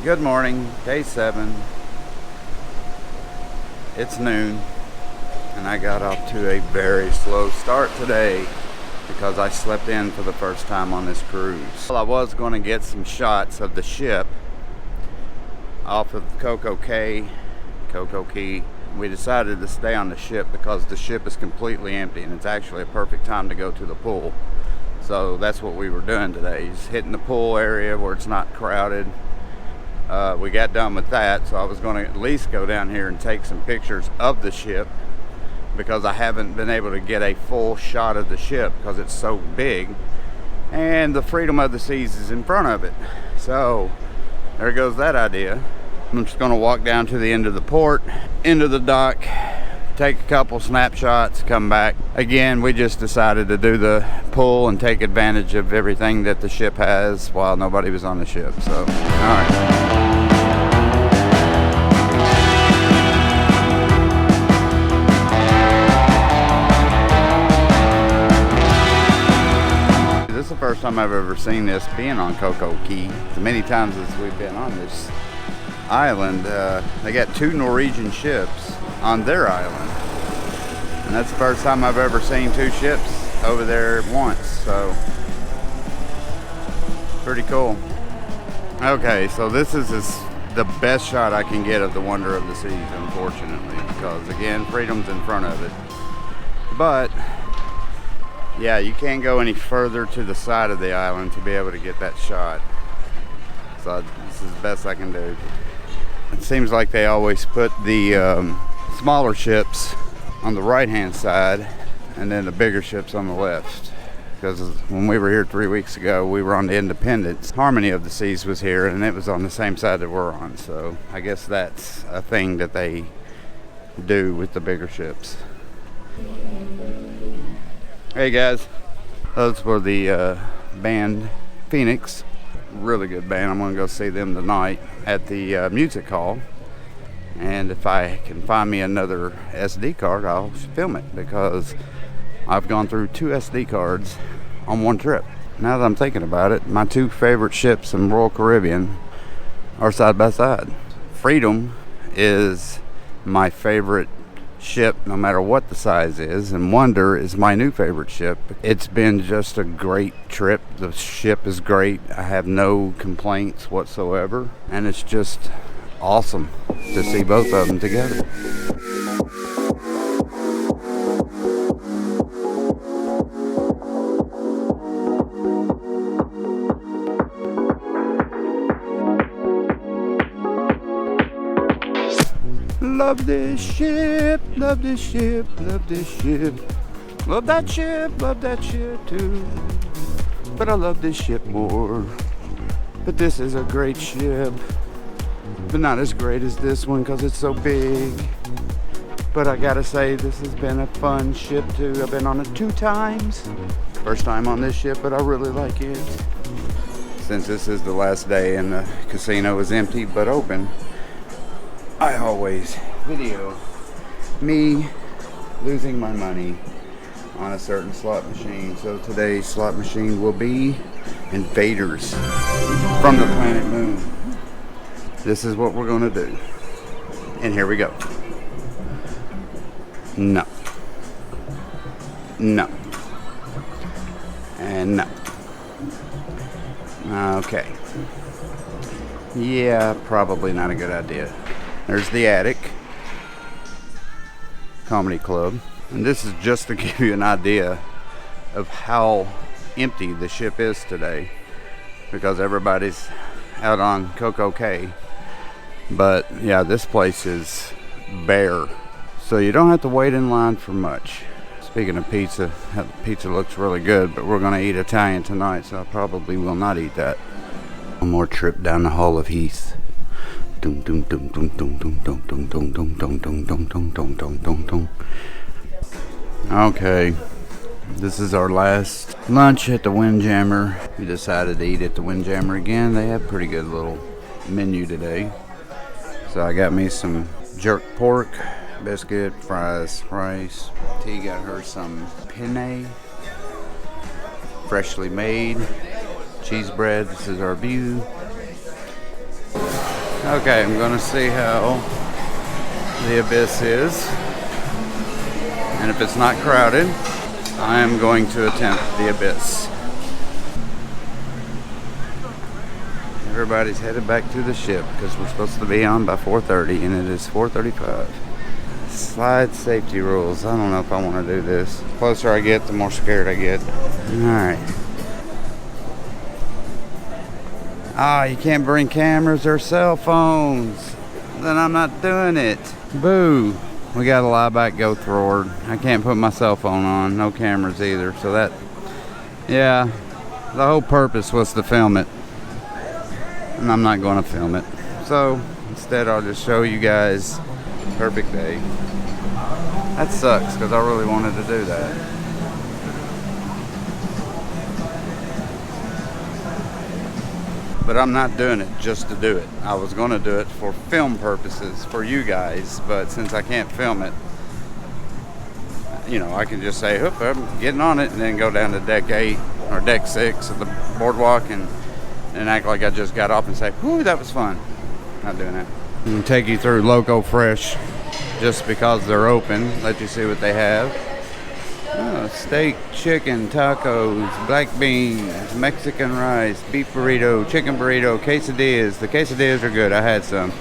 Good morning, day 7. It's noon, and I got off to a very slow start today because I slept in for the first time on this cruise. Well, I was going to get some shots of the ship off of Coco Cay, Coco Cay. We decided to stay on the ship because the ship is completely empty, and it's actually a perfect time to go to the pool. So that's what we were doing today, just hitting the pool area where it's not crowded. We got done with that, so I was going to at least go down here and take some pictures of the ship because I haven't been able to get a full shot of the ship because it's so big and the freedom of the seas is in front of it. So there goes that idea. I'm just going to walk down to the end of the port, into the dock, take a couple snapshots, come back. Again, we just decided to do the pull and take advantage of everything that the ship has while nobody was on the ship. So, all right. This is the first time I've ever seen this being on Coco Cay. As many times as we've been on this island, they got 2 Norwegian ships on their island, and that's the first time I've ever seen 2 ships over there at once, so pretty cool. Okay, so this is the best shot I can get of the wonder of the seas, unfortunately, because again, freedom's in front of it. But yeah, you can't go any further to the side of the island to be able to get that shot, so this is the best I can do. It seems like they always put the smaller ships on the right hand side and then the bigger ships on the left, because when we were here 3 weeks ago, we were on the Independence. Harmony of the Seas was here and it was on the same side that we're on, so I guess that's a thing that they do with the bigger ships. Hey guys, those were the band Phoenix. Really good band. I'm gonna go see them tonight at the music hall, and if I can find me another SD card, I'll film it, because I've gone through 2 SD cards on one trip. Now that I'm thinking about it, my 2 favorite ships in Royal Caribbean are side by side. Freedom is my favorite ship no matter what the size is, and Wonder is my new favorite ship. It's been just a great trip. The ship is great. I have no complaints whatsoever, and it's just awesome to see both of them together. Love this ship, love this ship, love this ship. Love that ship too. But I love this ship more. But this is a great ship. But not as great as this one because it's so big. But I gotta say, this has been a fun ship too. I've been on it 2 times. First time on this ship, but I really like it. Since this is the last day and the casino is empty but open, I always video me losing my money on a certain slot machine. So today's slot machine will be Invaders from the planet Moon. This is what we're gonna do. And here we go. No. No. And no. Okay. Yeah, probably not a good idea. There's the attic comedy club, and this is just to give you an idea of how empty the ship is today, because everybody's out on Coco Cay. But yeah, this place is bare, so you don't have to wait in line for much. Speaking of pizza, pizza looks really good, but we're gonna eat Italian tonight, so I probably will not eat that. One more trip down the Hall of Heath. Okay, this is our last lunch at the Windjammer. We decided to eat at the Windjammer again. They have pretty good little menu today. So I got me some jerk pork, biscuit, fries, rice. T got her some penne, freshly made, cheese bread. This is our view. Okay, I'm gonna see how the abyss is. And if it's not crowded, I am going to attempt the abyss. Everybody's headed back to the ship because we're supposed to be on by 4:30 and it is 4:35. Slide safety rules. I don't know if I want to do this. The closer I get, the more scared I get. Alright. Ah, you can't bring cameras or cell phones. Then I'm not doing it. Boo. We gotta lie back, go forward. I can't put my cell phone on. No cameras either. So that, yeah, the whole purpose was to film it. And I'm not going to film it. So instead I'll just show you guys perfect day. That sucks because I really wanted to do that. But I'm not doing it just to do it. I was going to do it for film purposes for you guys, but since I can't film it, you know, I can just say, "Hoop, I'm getting on it," and then go down to deck 8 or deck 6 of the boardwalk and act like I just got off and say, "Whoo, that was fun." Not doing that. I'm going to take you through Loco Fresh just because they're open. Let you see what they have. Oh, steak, chicken, tacos, black beans, Mexican rice, beef burrito, chicken burrito, quesadillas. The quesadillas are good. I had some.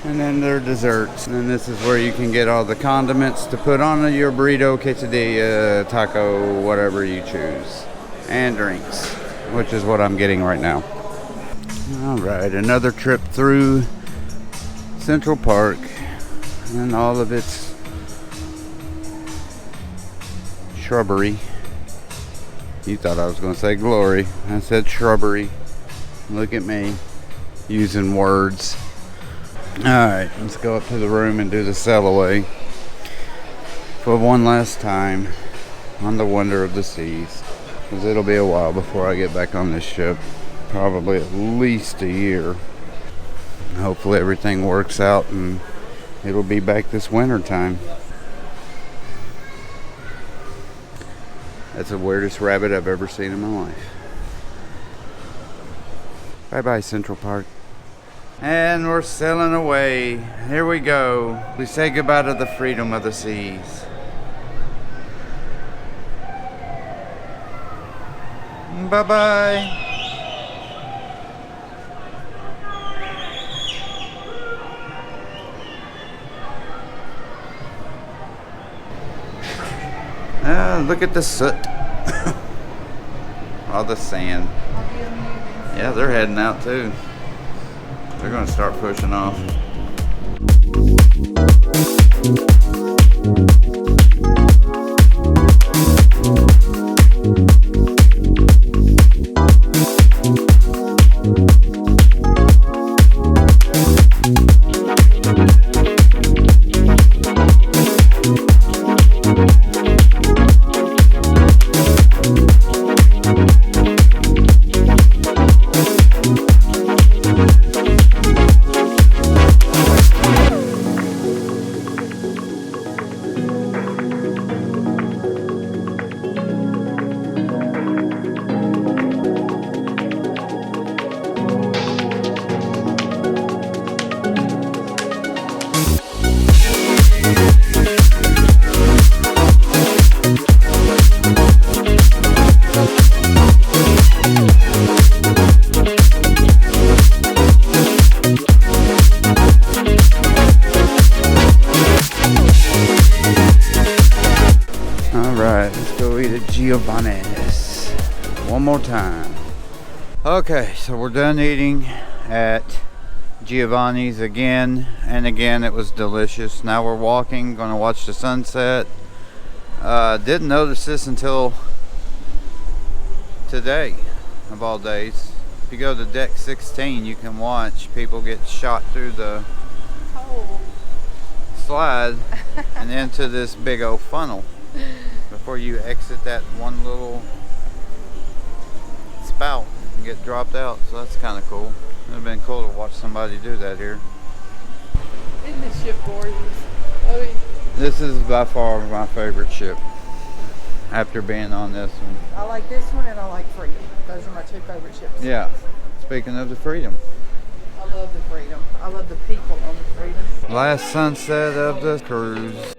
And then their desserts. And then this is where you can get all the condiments to put on your burrito, quesadilla, taco, whatever you choose. And drinks, which is what I'm getting right now. All right, another trip through Central Park and all of its shrubbery. You thought I was going to say glory. I said shrubbery. Look at me using words. Alright, let's go up to the room and do the sail away for one last time on the wonder of the seas. Because it'll be a while before I get back on this ship. Probably at least a year. Hopefully everything works out and it'll be back this winter time. That's the weirdest rabbit I've ever seen in my life. Bye-bye, Central Park. And we're sailing away. Here we go. We say goodbye to the freedom of the seas. Bye-bye. Look at the soot. All the sand. Yeah, they're heading out too. They're going to start pushing off. Giovanni's one more time. Okay, so we're done eating at Giovanni's again and again. It was delicious. Now we're walking, gonna watch the sunset. Didn't notice this until today of all days. If you go to deck 16, you can watch people get shot through the slide and into this big old funnel before you exit that one little spout and get dropped out. So that's kind of cool. It would have been cool to watch somebody do that here. Isn't this ship gorgeous? I mean, this is by far my favorite ship after being on this one. I like this one and I like Freedom. Those are my two favorite ships. Yeah. Speaking of the Freedom. I love love the freedom. I love the people on the freedom. Last sunset of the cruise.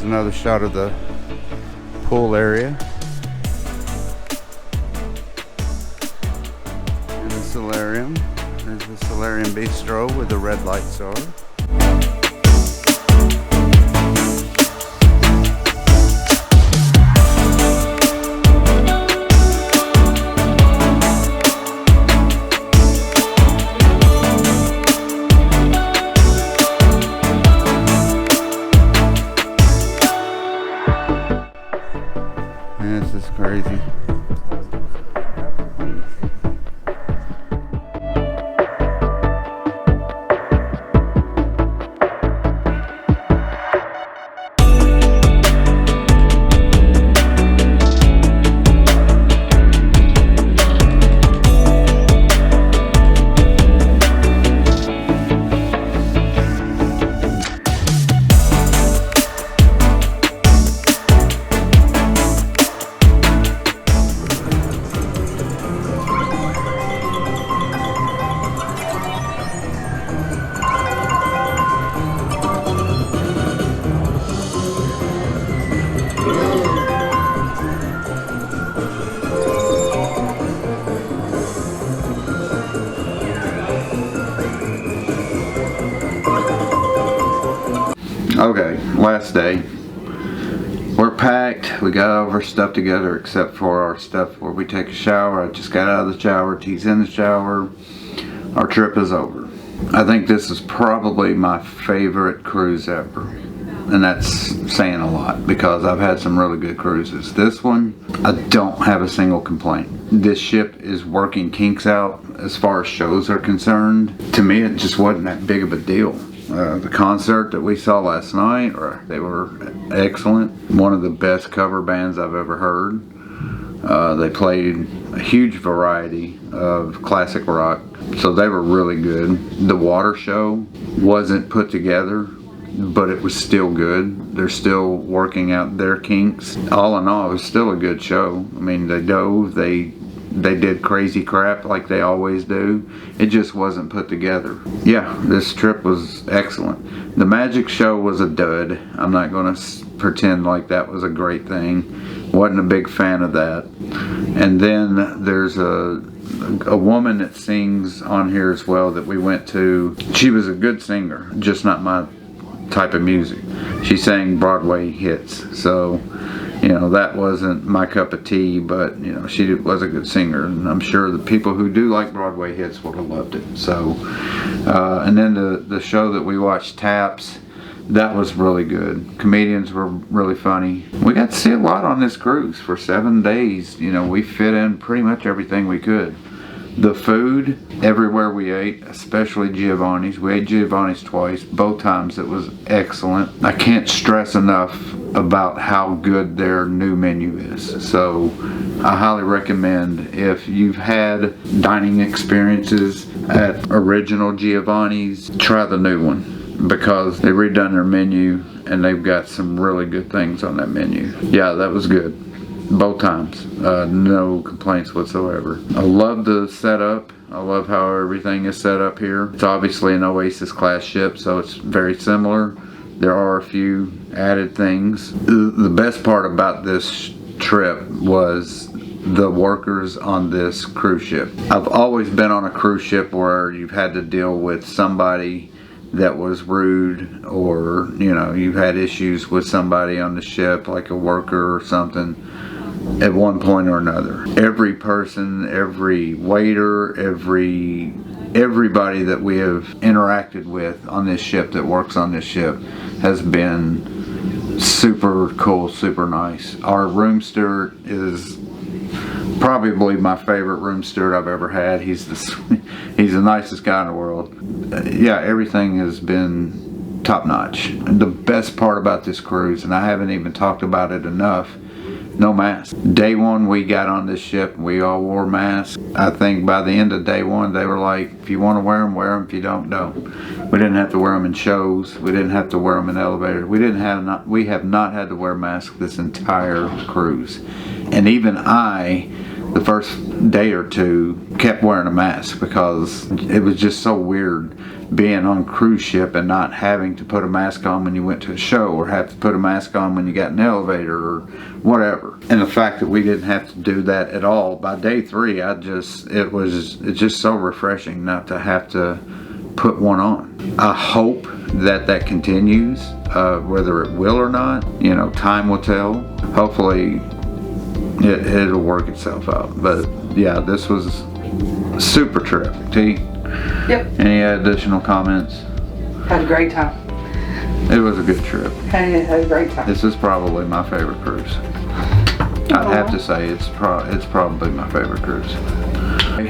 Another shot of the pool area and the solarium. There's the solarium bistro where the red lights are. This is crazy. Okay, last day. We're packed. We got all of our stuff together except for our stuff where we take a shower. I just got out of the shower. T's in the shower. Our trip is over. I think this is probably my favorite cruise ever. And that's saying a lot because I've had some really good cruises. This one, I don't have a single complaint. This ship is working kinks out as far as shows are concerned. To me, it just wasn't that big of a deal. The concert that we saw last night, they were excellent. One of the best cover bands I've ever heard. They played a huge variety of classic rock, so they were really good. The water show wasn't put together, but it was still good. They're still working out their kinks. All in all, it was still a good show. I mean, they dove, they did crazy crap like they always do. It just wasn't put together. Yeah, this trip was excellent. The magic show was a dud. I'm not going to pretend like that was a great thing. Wasn't a big fan of that. And then there's a woman that sings on here as well that we went to. She was a good singer, just not my type of music. She sang Broadway hits, so you know, that wasn't my cup of tea, but you know, she was a good singer, and I'm sure the people who do like Broadway hits would have loved it. So and then the show that we watched, Taps, that was really good. Comedians were really funny. We got to see a lot on this cruise for 7 days. You know, we fit in pretty much everything we could. The food, everywhere we ate, especially Giovanni's. We ate Giovanni's twice. Both times it was excellent. I can't stress enough about how good their new menu is. So I highly recommend, if you've had dining experiences at original Giovanni's, try the new one, because they've redone their menu and they've got some really good things on that menu. Yeah, that was good. Both times. No complaints whatsoever. I love the setup. I love how everything is set up here. It's obviously an Oasis class ship, so it's very similar. There are a few added things. The best part about this trip was the workers on this cruise ship. I've always been on a cruise ship where you've had to deal with somebody that was rude, or you know, you've had issues with somebody on the ship, like a worker or something, at one point or another. Every person, every waiter, everybody that we have interacted with on this ship, that works on this ship, has been super cool, super nice. Our room steward is Probably my favorite room steward I've ever had. He's the nicest guy in the world. Yeah, everything has been top notch. And the best part about this cruise, and I haven't even talked about it enough, no mask. Day one we got on this ship, we all wore masks. I think by the end of day one they were like, if you want to wear them, wear them. If you don't, don't. We didn't have to wear them in shows. We didn't have to wear them in elevators. We have not had to wear masks this entire cruise. And even I, the first day or two, kept wearing a mask because it was just so weird being on a cruise ship and not having to put a mask on when you went to a show, or have to put a mask on when you got in an elevator or whatever. And the fact that we didn't have to do that at all by day three, it's just so refreshing not to have to put one on. I hope that continues, whether it will or not, time will tell. Hopefully it'll work itself out. But yeah, this was a super trip. T? Yep. Any additional comments? Had a great time. It was a good trip. Had a great time. This is probably my favorite cruise. I'd have to say it's probably my favorite cruise.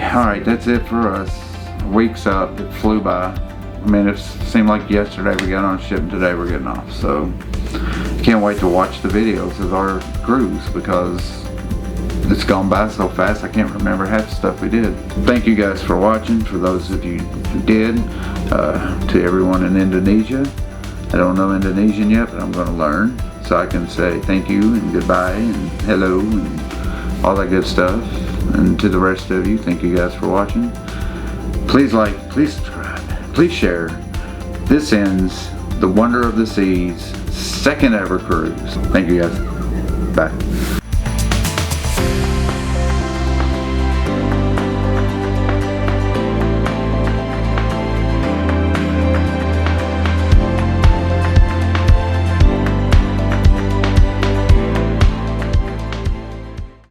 Alright, that's it for us. Week's up. It flew by. I mean, it seemed like yesterday we got on a ship and today we're getting off. So can't wait to watch the videos of our cruise because it's gone by so fast I can't remember half the stuff we did. Thank you guys for watching. For those of you who did, to everyone in Indonesia. I don't know Indonesian yet, but I'm going to learn so I can say thank you and goodbye and hello and all that good stuff. And to the rest of you, thank you guys for watching. Please like, please subscribe, please share. This ends the Wonder of the Seas second ever cruise. Thank you guys. Bye.